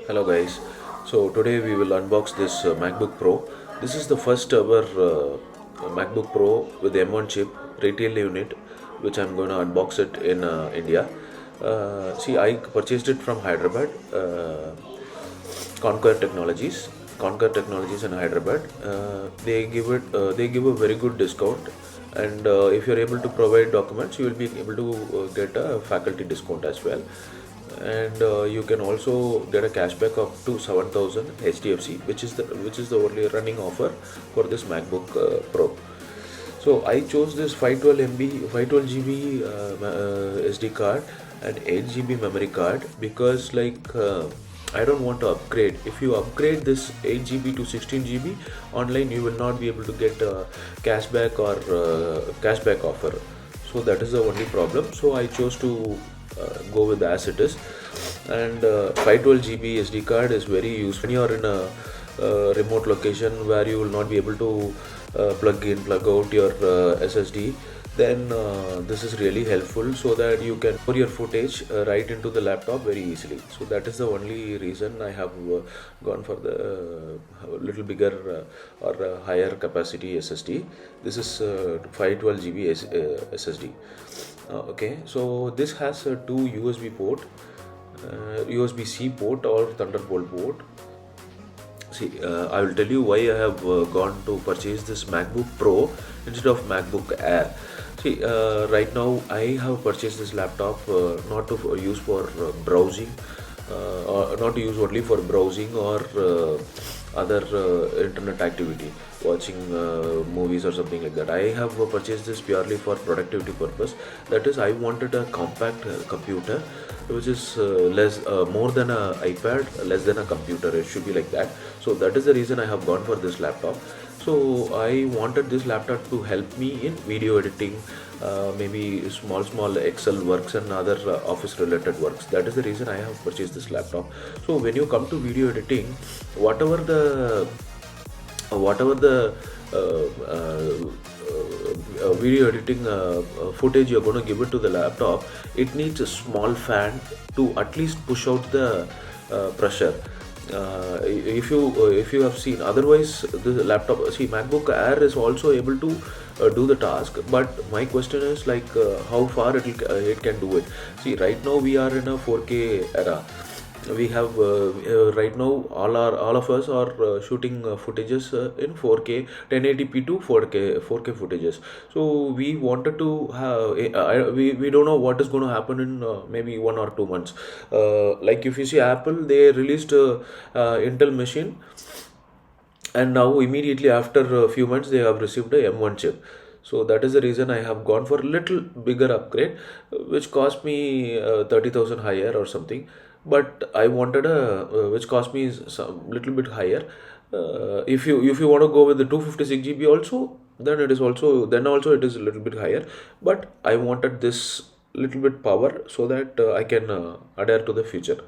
Hello guys. So today we will unbox this MacBook Pro. This is the first ever MacBook Pro with M1 chip retail unit, which I'm going to unbox it in India. See, I purchased it from Hyderabad, Conquer Technologies. Conquer Technologies in Hyderabad. They give a very good discount, and if you're able to provide documents, you will be able to get a faculty discount as well, and you can also get a cashback up to 7,000 HDFC, which is the only running offer for this MacBook Pro. So I chose this 512 GB SD card and 8 GB memory card because I don't want to upgrade. If you upgrade this 8 GB to 16 GB online, you will not be able to get cashback or cashback offer. So that is the only problem. So I chose to go with as it is. And 512 GB SD card is very useful when you are in a remote location where you will not be able to plug in, plug out your SSD. Then this is really helpful so that you can store your footage right into the laptop very easily. So that is the only reason I have gone for the little bigger or higher capacity SSD. This is 512 GB SSD. Okay, so this has two USB port, USB-C port or Thunderbolt port. See, I will tell you why I have gone to purchase this MacBook Pro instead of MacBook Air. See, right now I have purchased this laptop not to use for browsing, or not to use only for browsing or other internet activity, watching movies or something like that. I have purchased this purely for productivity purpose. That is, I wanted a compact computer which is less more than a iPad, less than a computer. It should be like that. So that is the reason I have gone for this laptop. So I wanted this laptop to help me in video editing, maybe small Excel works and other office related works. That is the reason I have purchased this laptop. So when you come to video editing, whatever the video editing footage you're going to give it to the laptop, it needs a small fan to at least push out the pressure. If you have seen, otherwise the laptop, see, MacBook Air is also able to do the task, but my question is how far it can do it. See, right now we are in a 4K era. We have right now all of us are shooting footages in 4K 1080p to 4K footages. So we wanted to have we don't know what is going to happen in maybe 1 or 2 months. Like if you see Apple, they released Intel machine, and now immediately after a few months they have received a M1 chip. So that is the reason I have gone for a little bigger upgrade, which cost me 30,000 higher or something. But I wanted a which cost me some little bit higher. If you want to go with the 256 GB also, then also it is a little bit higher. But I wanted this little bit power so that I can adhere to the future.